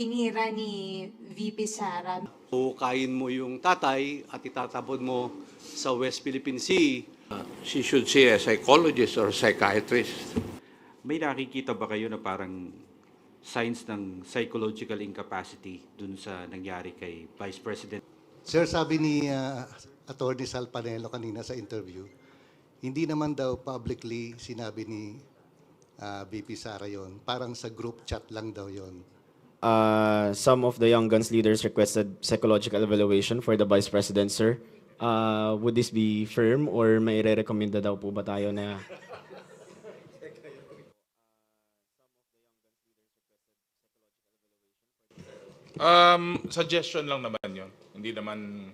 Tinira ni VP Sara. Hukayin mo yung tatay at itatapon mo sa West Philippine Sea. She should see a psychologist or psychiatrist. May nakikita ba kayo na parang signs ng psychological incapacity dun sa nangyari kay Vice President? Sir, sabi ni Attorney Sal Panelo kanina sa interview, hindi naman daw publicly sinabi ni VP Sara yon. Parang sa group chat lang daw yon. Some of the Young Guns leaders requested psychological evaluation for the Vice President, sir. Would this be firm or may re-recommenda daw po ba tayo na Suggestion lang naman yun. Hindi naman,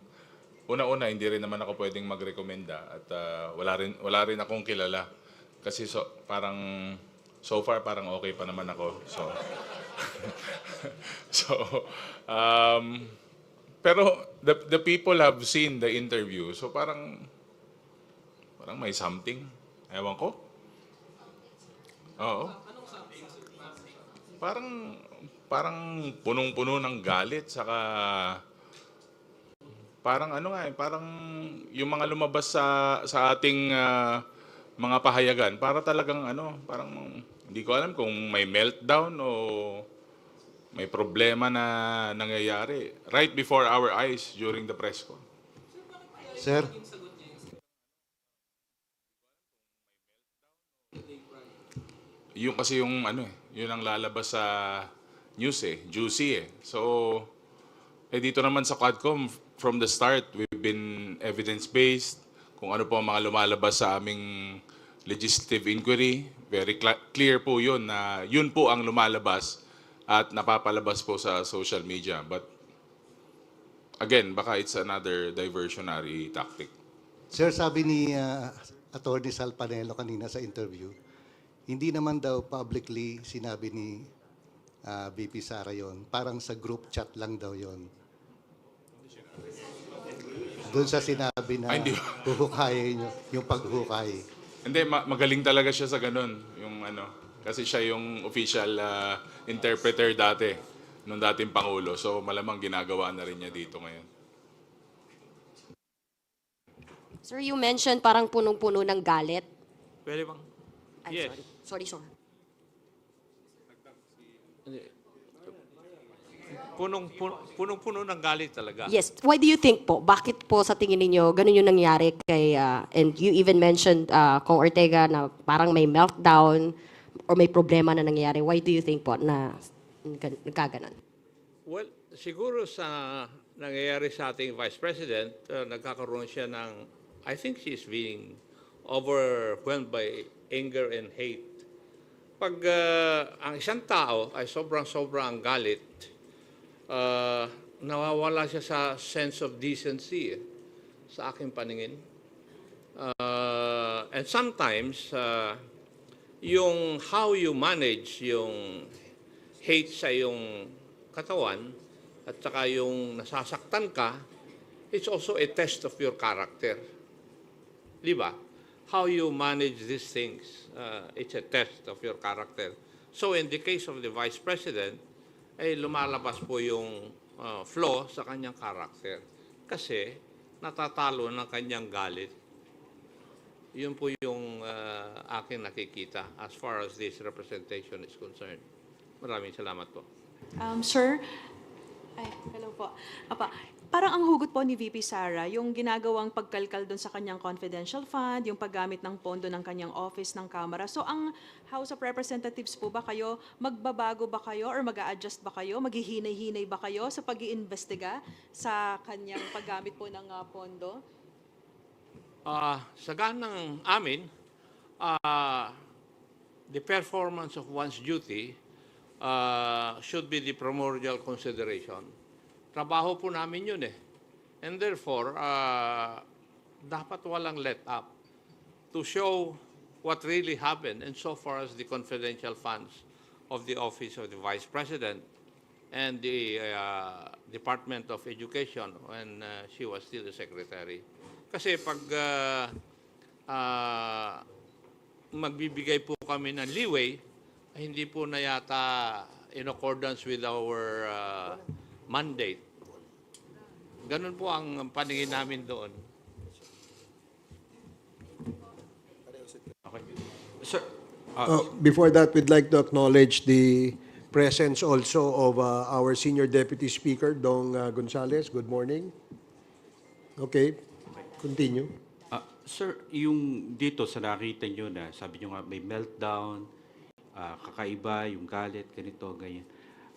una-una, hindi rin naman ako pwedeng magrekomenda at wala rin akong kilala. Kasi parang, so far, parang okay pa naman ako. Pero the people have seen the interview. So parang may something. Ewan ko. Oo. Parang punong-puno ng galit, saka parang parang yung mga lumabas sa ating mga pahayagan, para talagang parang hindi ko alam kung may meltdown o may problema na nangyayari right before our eyes during the press con. Sir? Yung kasi yun ang lalabas sa news juicy So, dito naman sa Quadcom, from the start, we've been evidence-based. Kung ano po ang mga lumalabas sa aming legislative inquiry, very clear po yun na yun po ang lumalabas at napapalabas po sa social media. But, again, baka it's another diversionary tactic. Sir, sabi ni Attorney Sal Panelo kanina sa interview, hindi naman daw publicly sinabi ni VP Sara yon. Parang sa group chat lang daw yon. Doon sa sinabi na huhukayin nyo, yung paghukay. Hindi, magaling talaga siya sa ganun. Kasi siya yung official interpreter dati, nung dating Pangulo. So malamang ginagawa na rin niya dito ngayon. Sir, you mentioned parang punong-puno ng galit. Pwede bang? Ay, Yes. sorry, sir. Punong-puno ng galit talaga. Yes, why do you think po? Bakit po sa tingin ninyo ganun yung nangyari kay, and you even mentioned Kong Ortega na parang may meltdown or may problema na nangyari. Why do you think po na nagkaganon? Well, siguro sa nangyayari sa ating Vice President, nagkakaroon siya ng, I think she's being overwhelmed by anger and hate. Pag ang isang tao ay sobrang-sobrang ang galit, nawawala siya sa sense of decency sa aking paningin. And sometimes, yung how you manage yung hate sa yung katawan at saka yung nasasaktan ka, it's also a test of your character. Di ba? How you manage these things, it's a test of your character. So in the case of the Vice President, ay lumalabas po yung flaw sa kanyang character. Kasi natatalo ng kanyang galit. Yun po yung aking nakikita as far as this representation is concerned. Maraming salamat po. Sir, ay, hello po. Parang ang hugot po ni VP Sara, yung ginagawang pagkalkal doon sa kanyang confidential fund, yung paggamit ng pondo ng kanyang office ng Kamara. So ang House of Representatives po ba kayo, magbabago ba kayo or mag-a-adjust ba kayo, maghihinay-hinay ba kayo sa pag-iimbestiga sa kanyang paggamit po ng pondo? Sa ganang amin, the performance of one's duty should be the primordial consideration. Trabaho po namin yun And therefore, dapat walang let up to show what really happened and so far as the confidential funds of the Office of the Vice President and the Department of Education when she was still the Secretary. Kasi pag magbibigay po kami ng leeway, hindi po na yata in accordance with our mandate. Ganun po ang paningin namin doon. Sir, Before that, we'd like to acknowledge the presence also of our Senior Deputy Speaker, Dong Gonzales. Good morning. Okay, continue. sir, yung dito sa nakita nyo na, sabi nyo nga may meltdown, kakaiba, yung galit, ganito, ganyan.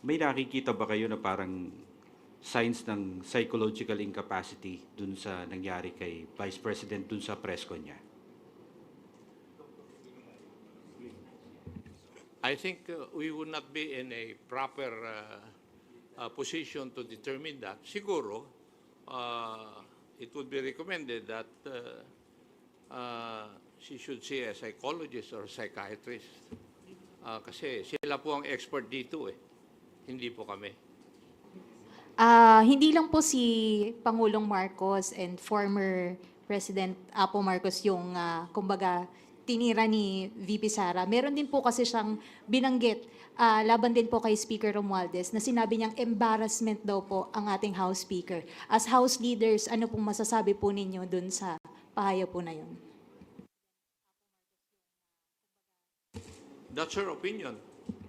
May nakikita ba kayo na parang signs ng psychological incapacity dun sa nangyari kay Vice President dun sa press con niya? I think we would not be in a proper position to determine that. Siguro, it would be recommended that she should see a psychologist or psychiatrist. Kasi sila po ang expert dito hindi po kami. Hindi lang po si Pangulong Marcos and former President Apo Marcos yung, kumbaga, tinira ni VP Sara. Meron din po kasi siyang binanggit laban din po kay Speaker Romualdez na sinabi niyang embarrassment daw po ang ating House Speaker. As House leaders, ano pong masasabi po ninyo dun sa pahayag po na yun? That's her opinion.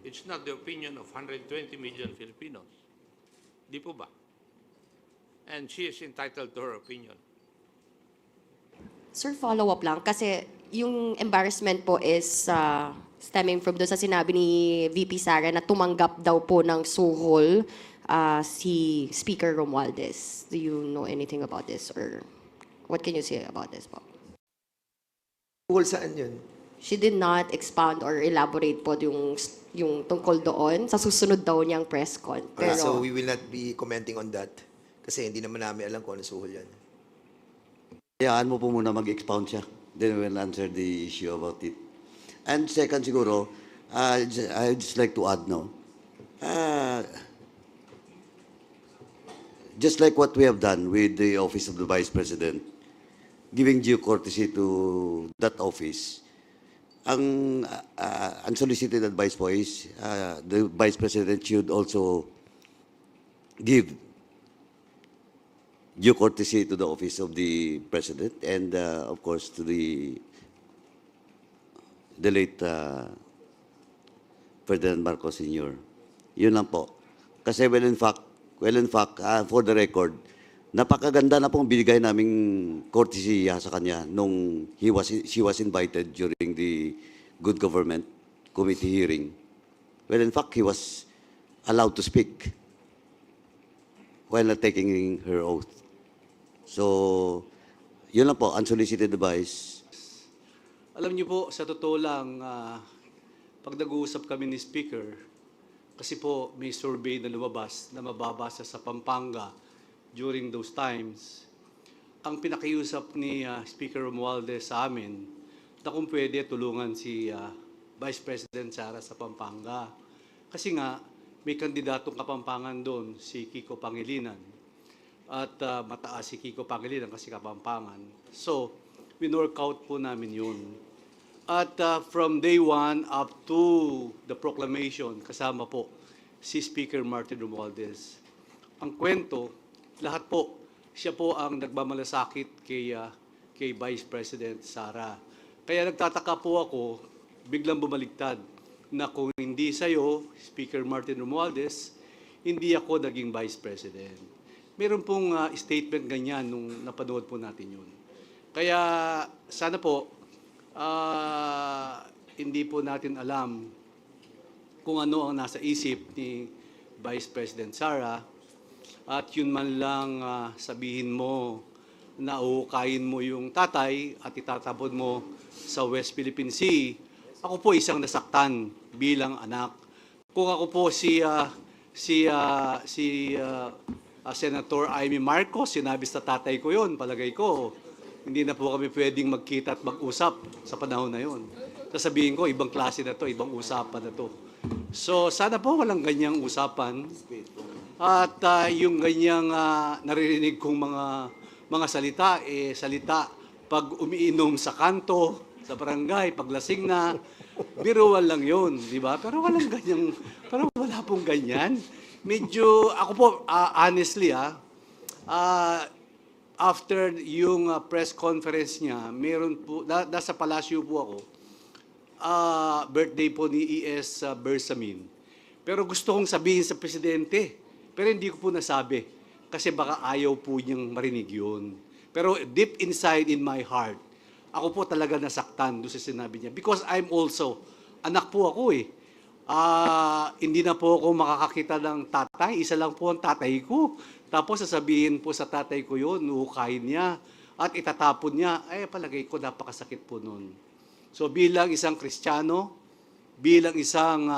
It's not the opinion of 120 million Filipinos. Di po ba? And she is entitled to her opinion. Sir, follow-up lang. Kasi yung embarrassment po is stemming from doon sa sinabi ni VP Sara na tumanggap daw po ng suhol si Speaker Romualdez. Do you know anything about this? Or what can you say about this po? Tungkol saan yun? She did not expound or elaborate po yung tungkol doon. Sa susunod daw niyang press con. Okay, so Pero, we will not be commenting on that. Kasi hindi naman namin alam kung ano suhol yan. Hayaan mo po muna mag-expound siya. Then we'll answer the issue about it. And second siguro, I'd just like to add now, just like what we have done with the Office of the Vice President, giving due courtesy to that office, ang unsolicited advice po is the Vice President should also give due courtesy to the office of the President and, of course, to the late Ferdinand Marcos Sr. Yun lang po. Kasi well in fact, for the record, napakaganda na pong binigay naming courtesy sa kanya nung she was invited during the Good Government Committee hearing. Well, in fact, he was allowed to speak while not taking her oath. So, yun lang po, unsolicited advice. Alam niyo po, sa totoo lang, pag nag-uusap kami ni Speaker, kasi po may survey na lumabas na mababasa sa Pampanga during those times, ang pinakiusap ni Speaker Romualdez sa amin na kung pwede tulungan si Vice President Sara sa Pampanga. Kasi nga, may kandidatong Kapampangan doon, si Kiko Pangilinan. At mataas si Kiko Pangilinan kasi Kapampangan. So, win-work out po namin yun. At from day one up to the proclamation, kasama po si Speaker Martin Romualdez. Ang kwento, lahat po, siya po ang nagmamalasakit kay Vice President Sara. Kaya nagtataka po ako, biglang bumaligtad, na kung hindi sa'yo, Speaker Martin Romualdez, hindi ako naging Vice President. Meron pong statement ganyan nung napanood po natin yun. Kaya sana po, hindi po natin alam kung ano ang nasa isip ni Vice President Sara at yun man lang sabihin mo na uhukayin mo yung tatay at itatapon mo sa West Philippine Sea. Ako po isang nasaktan bilang anak. Kung ako po si Senator Amy Marcos, sinabi sa tatay ko yon, palagay ko, hindi na po kami pwedeng magkita at mag-usap sa panahon na yon. Sasabihin ko, ibang klase na to, ibang usapan na to. So, sana po walang ganyang usapan. At yung ganyang naririnig kong mga salita, salita pag umiinom sa kanto, sa barangay, paglasing na, biruan lang yun, di ba? Pero walang ganyang Parang wala pong ganyan. Medyo, ako po, honestly, after yung press conference niya, meron po, nasa palasyo po ako, birthday po ni E.S. Bersamin. Pero gusto kong sabihin sa presidente, pero hindi ko po nasabi kasi baka ayaw po niyang marinig yun. Pero deep inside in my heart, ako po talaga nasaktan doon sa sinabi niya. Because I'm also, anak po ako eh. Hindi na po ako makakakita ng tatay. Isa lang po ang tatay ko. Tapos sasabihin po sa tatay ko yun, uhukayin niya at itatapon niya. Ay, palagay ko napakasakit po nun. So bilang isang Kristiyano, bilang isang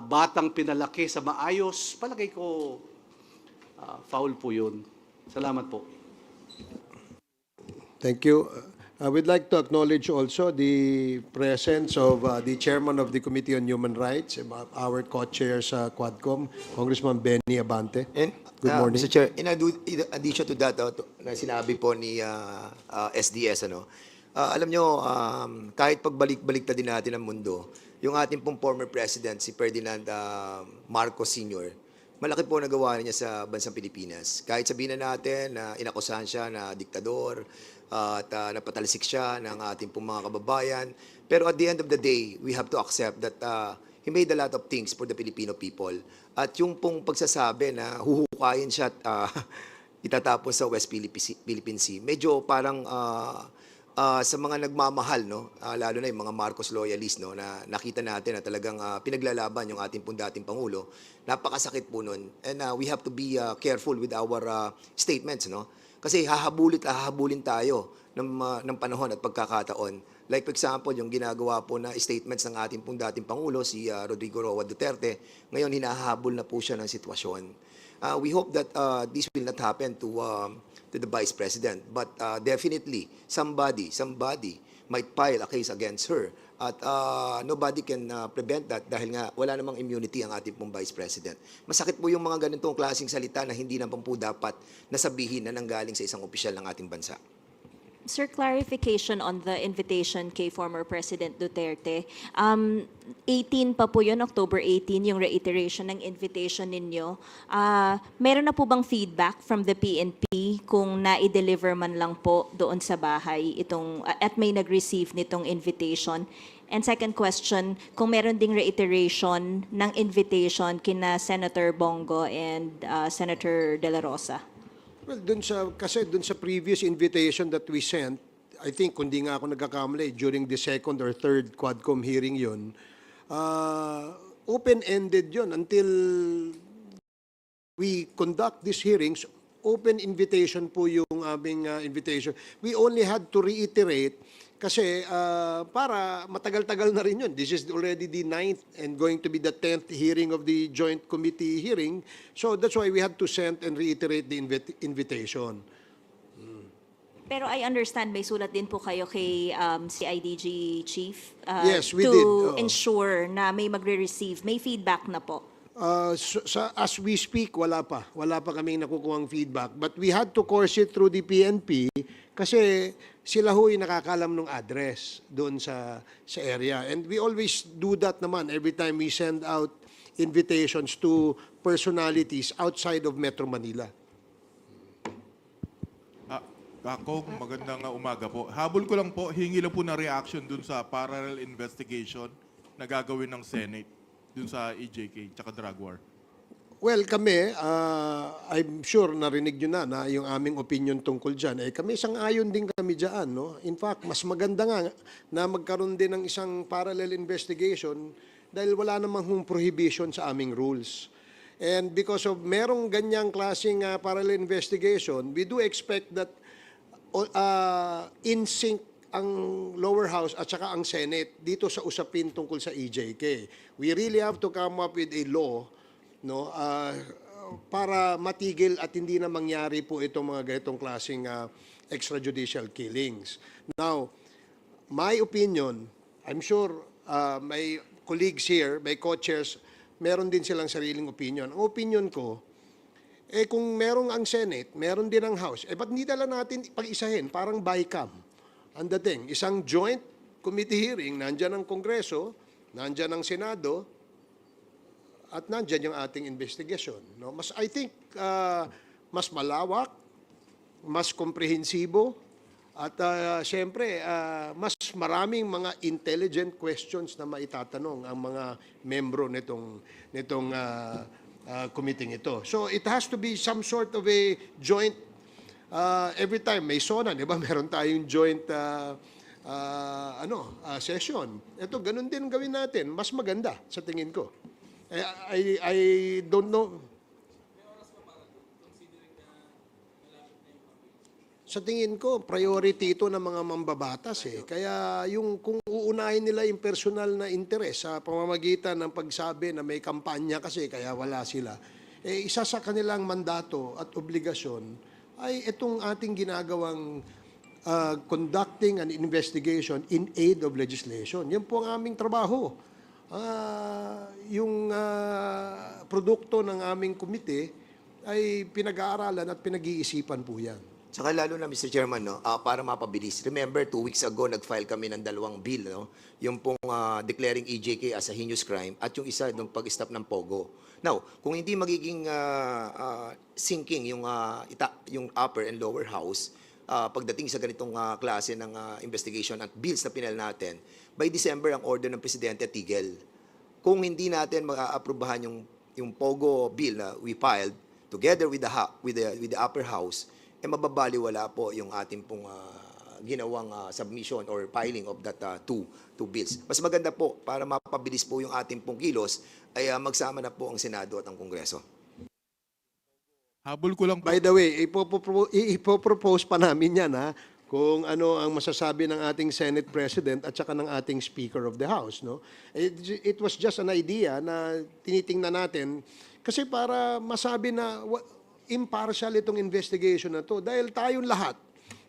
batang pinalaki sa maayos, palagay ko foul po yun. Salamat po. Thank you. I would like to acknowledge also the presence of the chairman of the Committee on Human Rights, our co-chair sa Quadcom, Congressman Benny Abante. Good morning. Mr. Chair, in addition to that, na sinabi po ni SDS, alam nyo, kahit pagbalik-balik na din natin ang mundo, yung ating pong former president, si Ferdinand Marcos Sr., malaki po nagawa niya sa bansang Pilipinas. Kahit sabihin na natin na inakusahan siya na diktador, at napatalisik siya ng ating pong mga kababayan. Pero at the end of the day, we have to accept that he made a lot of things for the Filipino people. At yung pong pagsasabi na huhukayin siya at itatapon sa West Philippine Sea, medyo parang sa mga nagmamahal, lalo na yung mga Marcos loyalists, na nakita natin na talagang pinaglalaban yung ating pong dating Pangulo, napakasakit po nun. And we have to be careful with our statements, Kasi hahabulin tayo ng panahon at pagkakataon. Like for example, yung ginagawa po na statements ng ating pong dating Pangulo, si Rodrigo Roa Duterte, ngayon hinahabol na po siya ng sitwasyon. We hope that this will not happen to the Vice President. But definitely, somebody might file a case against her. At nobody can prevent that dahil nga wala namang immunity ang ating pong Vice President. Masakit po yung mga ganitong klaseng salita na hindi naman po dapat nasabihin na nanggaling sa isang opisyal ng ating bansa. Sir, clarification on the invitation kay former President Duterte. 18 pa po yun, October 18, yung reiteration ng invitation ninyo. Meron na po bang feedback from the PNP kung na-deliver man lang po doon sa bahay itong, at may nag-receive nitong invitation? And second question, kung meron ding reiteration ng invitation kina Senator Bongo and Senator De La Rosa? Well, kasi dun sa previous invitation that we sent, I think, kundi nga ako nagkakamali, during the second or third Quadcom hearing yun, open-ended yun until we conduct these hearings. Open invitation po yung aming invitation. We only had to reiterate kasi para matagal-tagal na rin yun. This is already the 9th and going to be the 10th hearing of the joint committee hearing. So that's why we had to send and reiterate the invitation. Pero I understand may sulat din po kayo kay CIDG Chief Yes, we to did. ensure na may magre-receive, may feedback na po. As we speak, wala pa kaming nakukuhang feedback. But we had to course it through the PNP kasi sila ho'y nakakalam ng address doon sa area. And we always do that naman every time we send out invitations to personalities outside of Metro Manila. Ako, magandang umaga po. Habol ko lang po, hingi lang po na reaction dun sa parallel investigation na gagawin ng Senate dun sa EJK tsaka drug war. Well, kami, I'm sure narinig nyo na yung aming opinion tungkol dyan. Kami sang-ayon din kami dyan. No? In fact, mas maganda nga na magkaroon din ng isang parallel investigation dahil wala namang prohibition sa aming rules. And because of merong ganyang klaseng parallel investigation, we do expect that in sync ang lower house at saka ang Senate dito sa usapin tungkol sa EJK. We really have to come up with a law para matigil at hindi na mangyari po itong mga ganitong klaseng extrajudicial killings. Now, my opinion, I'm sure my colleagues here, my co-chairs, meron din silang sariling opinion. Ang opinion ko, kung merong ang Senate, meron din ang House, ba't hindi dala natin pag-isahin, parang BICAM. Ang dating, isang joint committee hearing, nandyan ang Kongreso, nandyan ang Senado, at nandyan yung ating investigation. No? I think, mas malawak, mas komprehensibo, at siyempre, mas maraming mga intelligent questions na maitatanong ang mga membro nitong committee ito. So it has to be some sort of a joint, every time may SONA, di ba? Meron tayong joint session. Ito, ganun din gawin natin. Mas maganda sa tingin ko. I don't know. Sa tingin ko, priority ito ng mga mambabatas eh. Kaya kung uunahin nila yung personal na interes sa pamamagitan ng pagsabi na may kampanya kasi kaya wala sila, isa sa kanilang mandato at obligasyon ay itong ating ginagawang conducting an investigation in aid of legislation. Yan po ang aming trabaho. Yung produkto ng aming komite ay pinag-aaralan at pinag-iisipan po yan. Saka lalo na, Mr. Chairman, no, para mapabilis. Remember, 2 weeks ago, nag-file kami ng 2 bill. No? Yung pong declaring EJK as a heinous crime at yung isa ng pag-stop ng POGO. Now, kung hindi magiging sinking yung upper and lower house, pagdating sa ganitong klase ng investigation at bills na pinal natin, by December, ang order ng Presidente tigil. Kung hindi natin mag-aaprubahan yung POGO bill na we filed, together with the upper house, mababaliwala po yung ating pong ginawang submission or filing of that two bills. Mas maganda po, para mapabilis po yung ating pong kilos, ay magsama na po ang Senado at ang Kongreso. Habol ko lang po. By the way, ipopropose pa namin yan, ha? Kung ano ang masasabi ng ating Senate President at saka ng ating Speaker of the House. No? It was just an idea na tinitingnan natin kasi para masabi na impartial itong investigation na to. Dahil tayong lahat,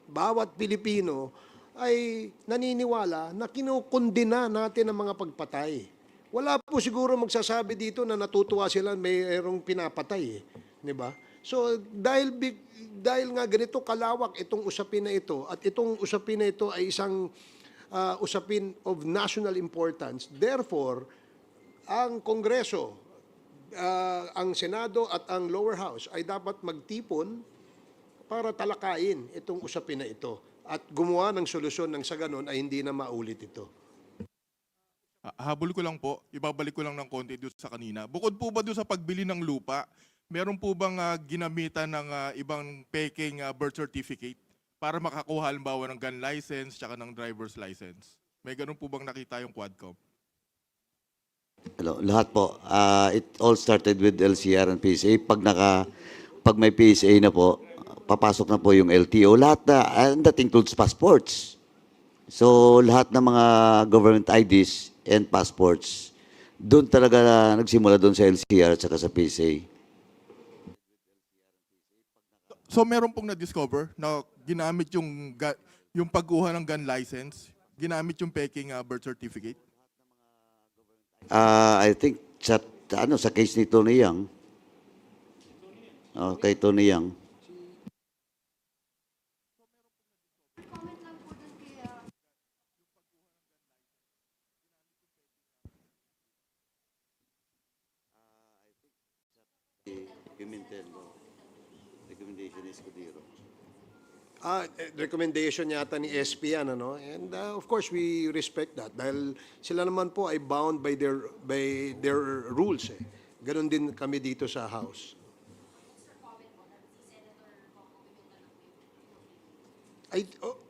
bawat Pilipino, ay naniniwala na kinukundina natin ang mga pagpatay. Wala po siguro magsasabi dito na natutuwa sila mayroong pinapatay. Di ba? So, dahil nga ganito kalawak itong usapin na ito, at itong usapin na ito ay isang usapin of national importance, therefore, ang Kongreso, ang Senado at ang lower house ay dapat magtipon para talakayin itong usapin na ito at gumawa ng solusyon ng sa ganon ay hindi na maulit ito. Habol ko lang po, ibabalik ko lang ng konti doon sa kanina. Bukod po ba doon sa pagbili ng lupa, meron po bang ginamitan ng ibang peking birth certificate para makakuha halimbawa ng gun license tsaka ng driver's license? May ganun po bang nakita yung Quadcom? Hello, lahat po. It all started with LCR and PSA. Pag may PSA na po, papasok na po yung LTO. Lahat na, and that includes passports. So, lahat ng mga government IDs and passports, doon talaga nagsimula doon sa LCR at saka sa PSA. So, meron pong na-discover na ginamit yung pagkuha ng gun license, ginamit yung peking birth certificate? I think sa case ni Tony Yang, kay Tony Yang. Recommendation is Cudero. Recommendation yata ni SP yan, ano? And of course, we respect that dahil sila naman po ay bound by their rules. Eh. Ganon din kami dito sa House.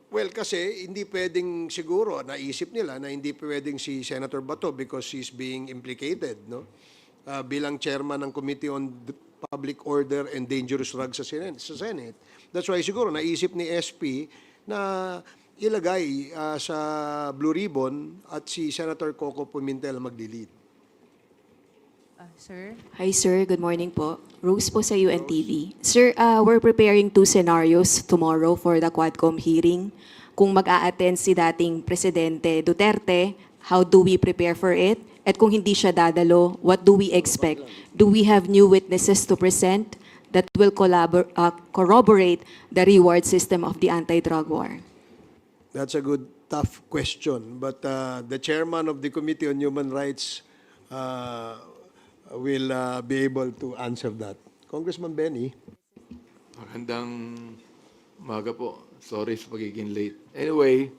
Well, kasi hindi pwedeng siguro, naisip nila na hindi pwedeng si Senator Bato because he's being implicated, no? Bilang chairman ng Committee on Public Order and Dangerous Drugs sa Senate. That's why siguro naisip ni SP na ilagay sa Blue Ribbon at si Senator Coco Pimentel mag-delete. Sir? Hi sir, good morning po. Rose po sa UNTV. Sir, we're preparing 2 scenarios tomorrow for the Quadcom hearing. Kung mag-a-attend si dating Presidente Duterte, how do we prepare for it? At kung hindi siya dadalo, what do we expect? Do we have new witnesses to present that will corroborate the reward system of the anti-drug war? That's a good, tough question. But the chairman of the Committee on Human Rights will be able to answer that. Congressman Benny. Magandang umaga po. Sorry sa pagiging late. Anyway,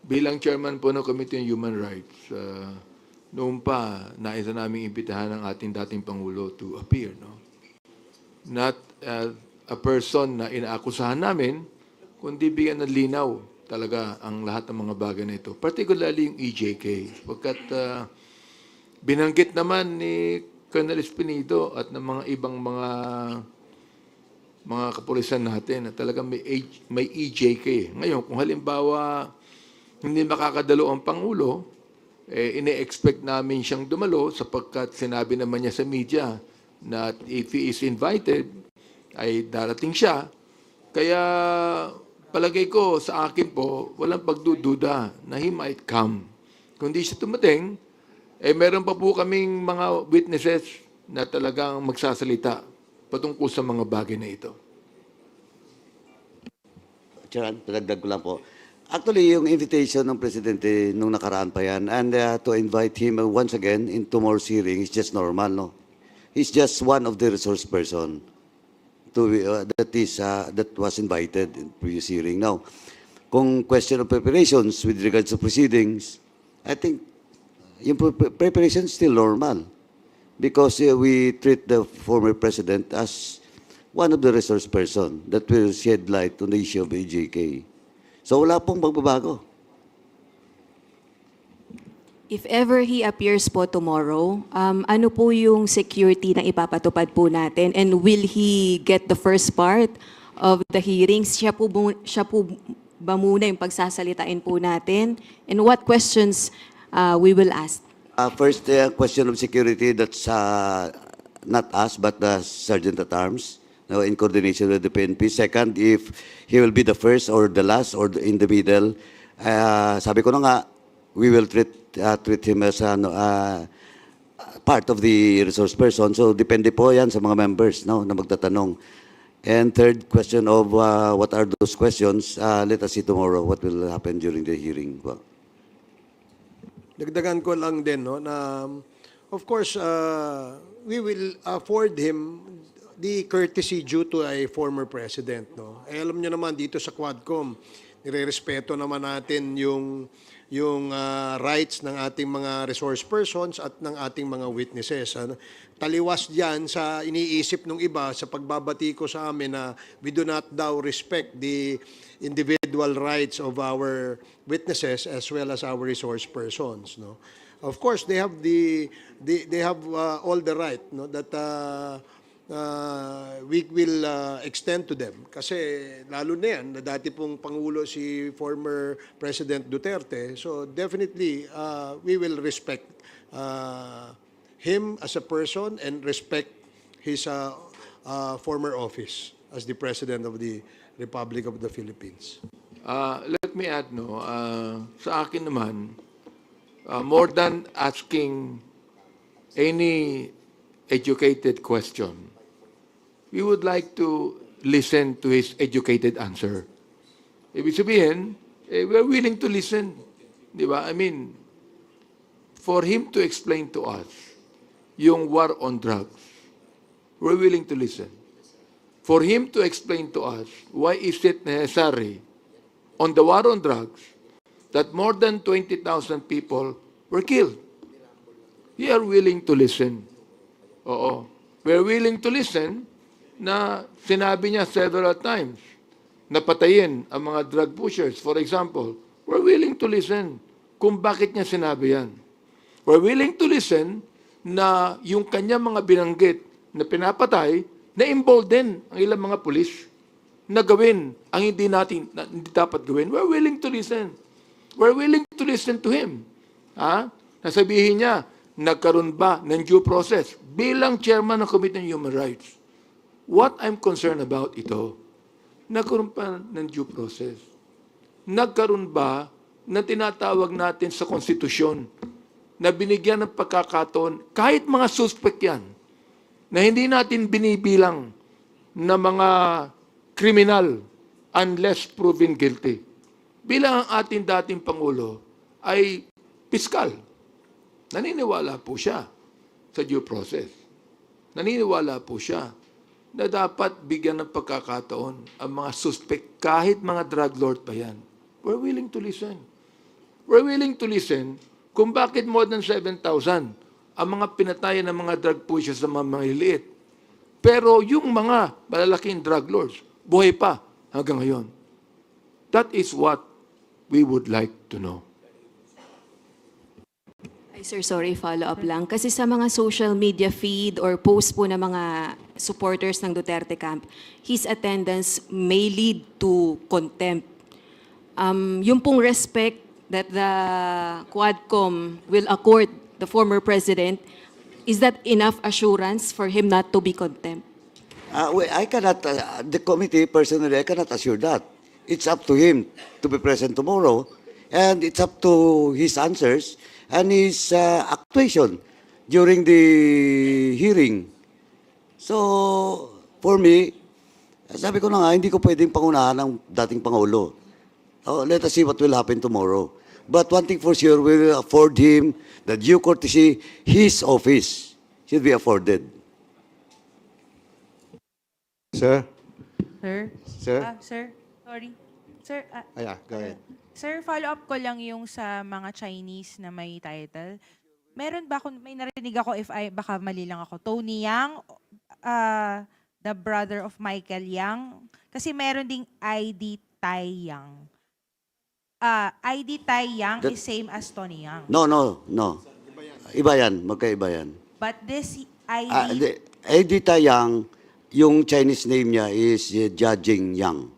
bilang chairman po ng Committee on Human Rights, noon pa, nais na namin imbitahan ang ating dating Pangulo to appear. No? Not a person na inaakusahan namin, kundi bigyan ng linaw talaga ang lahat ng mga bagay na ito. Particularly yung EJK. Pagkat binanggit naman ni Colonel Espinido at ng mga ibang mga kapulisan natin na talagang may EJK. Ngayon, kung halimbawa hindi makakadalo ang Pangulo, ine-expect namin siyang dumalo sapagkat sinabi naman niya sa media na if he is invited, ay darating siya. Kaya palagay ko sa akin po, walang pagdududa na he might come. Kung di siya tumating, meron pa po kaming mga witnesses na talagang magsasalita patungkol sa mga bagay na ito. Chairman, padagdag ko lang po. Actually, yung invitation ng Presidente nung nakaraan pa yan, and to invite him once again in tomorrow's hearing is just normal, no? He's just one of the resource person that was invited in previous hearing. Now, kung question of preparations with regards to proceedings, I think yung preparation is still normal because we treat the former president as one of the resource person that will shed light on the issue of AJK. So wala pong magbabago. If ever he appears po tomorrow, ano po yung security na ipapatupad po natin? And will he get the first part of the hearings? Siya po ba muna yung pagsasalitain po natin? And what questions we will ask? First, question of security, that's not us, but the Sergeant at Arms, no, in coordination with the PNP. Second, if he will be the first or the last or in the middle, sabi ko na nga, we will treat him as part of the resource person. So, depende po yan sa mga members, no, na magtatanong. And third question of what are those questions, let us see tomorrow what will happen during the hearing. Dagdagan ko lang din, no, na of course, we will afford him the courtesy due to a former president, no. Alam niyo naman dito sa Quadcom, nirerespeto naman natin yung rights ng ating mga resource persons at ng ating mga witnesses. Taliwas diyan sa iniisip ng iba sa pagbabati ko sa amin na we do not daw respect the individual rights of our witnesses as well as our resource persons, no. Of course, they have all the right, no, that we will extend to them. Kasi lalo na yan, na dati pong Pangulo si former President Duterte. So definitely, we will respect him as a person and respect his former office as the President of the Republic of the Philippines. Let me add, no, sa akin naman, more than asking any educated question, we would like to listen to his educated answer. Ibig sabihin, we're willing to listen. Di ba? I mean, for him to explain to us yung war on drugs, we're willing to listen. For him to explain to us why is it necessary on the war on drugs that more than 20,000 people were killed. We are willing to listen. Oo. We're willing to listen na sinabi niya several times na patayin ang mga drug pushers. For example, we're willing to listen kung bakit niya sinabi yan. We're willing to listen na yung kanya mga binanggit na pinapatay, na-embolden ang ilang mga pulis na gawin ang hindi dapat gawin. We're willing to listen. We're willing to listen to him. Nasabihin niya, nagkaroon ba ng due process bilang chairman ng Committee on Human Rights? What I'm concerned about ito, nagkaroon pa ng due process. Nagkaroon ba na tinatawag natin sa konstitusyon na binigyan ng pagkakataon kahit mga suspect yan na hindi natin binibilang na mga kriminal unless proven guilty. Bilang ang ating dating Pangulo ay piskal. naniniwala po siya sa due process. Naniniwala po siya na dapat bigyan ng pagkakataon ang mga suspect, kahit mga drug lord pa yan. We're willing to listen. We're willing to listen kung bakit more than 7,000 ang mga pinatayan ng mga drug pushers sa mga maliliit. Pero yung mga malalaking drug lords, buhay pa hanggang ngayon. That is what we would like to know. Ay, sir, sorry, follow-up lang. Kasi sa mga social media feed or post po ng mga supporters ng Duterte camp, his attendance may lead to contempt. Yung pong respect that the Quadcom will accord the former president, is that enough assurance for him not to be contempt? I cannot, the committee personally, I cannot assure that. It's up to him to be present tomorrow, and it's up to his answers and his actuation during the hearing. So, for me, sabi ko na nga, hindi ko pwedeng pangunahan ng dating Pangulo. Oh, let us see what will happen tomorrow. But one thing for sure, we will afford him the due courtesy, his office should be afforded. Sir? Sir? Sir? Sir, sorry. Sir, Go ahead. sir, follow-up ko lang yung sa mga Chinese na may title. Meron ba may narinig ako, baka mali lang ako, Tony Yang, the brother of Michael Yang, kasi meron ding ID Tai Yang. ID Tai Yang is same as Tony Yang. No. Iba yan, magkaiba yan. But this ID, Edita Yang, yung Chinese name niya is Jia Yang.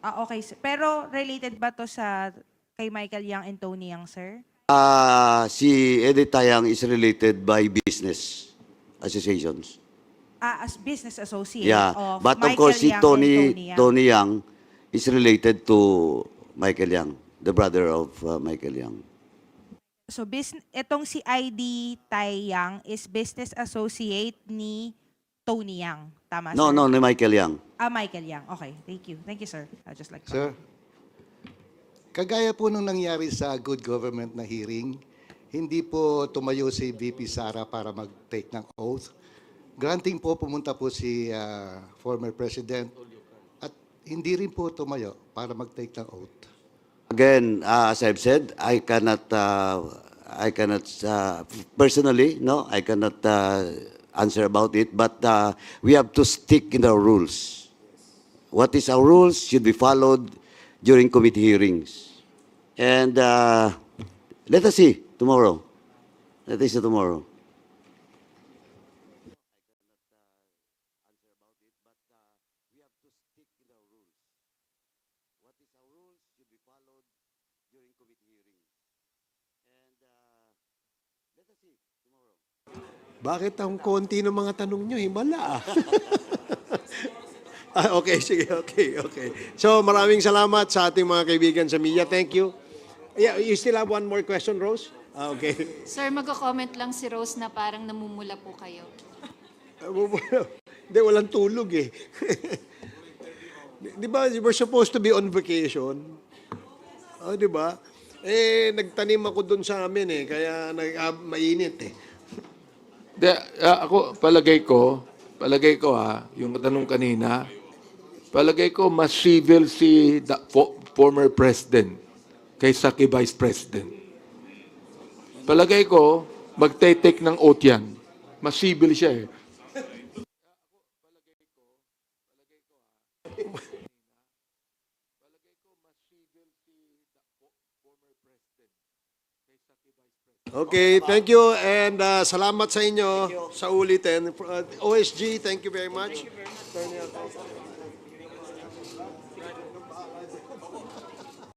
okay, sir. Pero related ba to sa kay Michael Yang and Tony Yang, sir? Si Edita Yang is related by business associations. As business associate Yeah, of but of Michael course si Yang and Yang. Tony Yang is related to Michael Yang, the brother of Michael Yang. So, itong si ID Tai Yang is business associate ni Tony Yang. Tama, No, sir? ni Michael Yang. Michael Yang. Okay, thank you. Thank you, sir. I just like Sir, kagaya po nung nangyari sa good government na hearing, hindi po tumayo si VP Sara para mag-take ng oath. Granting po, pumunta po si former president at hindi rin po tumayo para mag-take ng oath. Again, as I've said, I cannot personally, no, I cannot answer about it, but we have to stick in our rules. What is our rules should be followed during committee hearings. And let us see tomorrow. Let us see tomorrow. Bakit ang konti ng mga tanong nyo? Himala. Okay, sige, okay. So maraming salamat sa ating mga kaibigan sa media. Thank you. Yeah, you still have one more question, Rose? Okay. Sir, magko-comment lang si Rose na parang namumula po kayo. Hindi, walang tulog eh. Di ba, we're supposed to be on vacation? Di ba? Nagtanim ako dun sa amin eh, kaya mainit eh. Ako, palagay ko yung tanong kanina, palagay ko mas civil si the former president kaysa kay vice president. Palagay ko, magte-take ng oath yan. Mas civil siya eh. Okay, thank you and salamat sa inyo sa ulitin. OSG, thank you very much.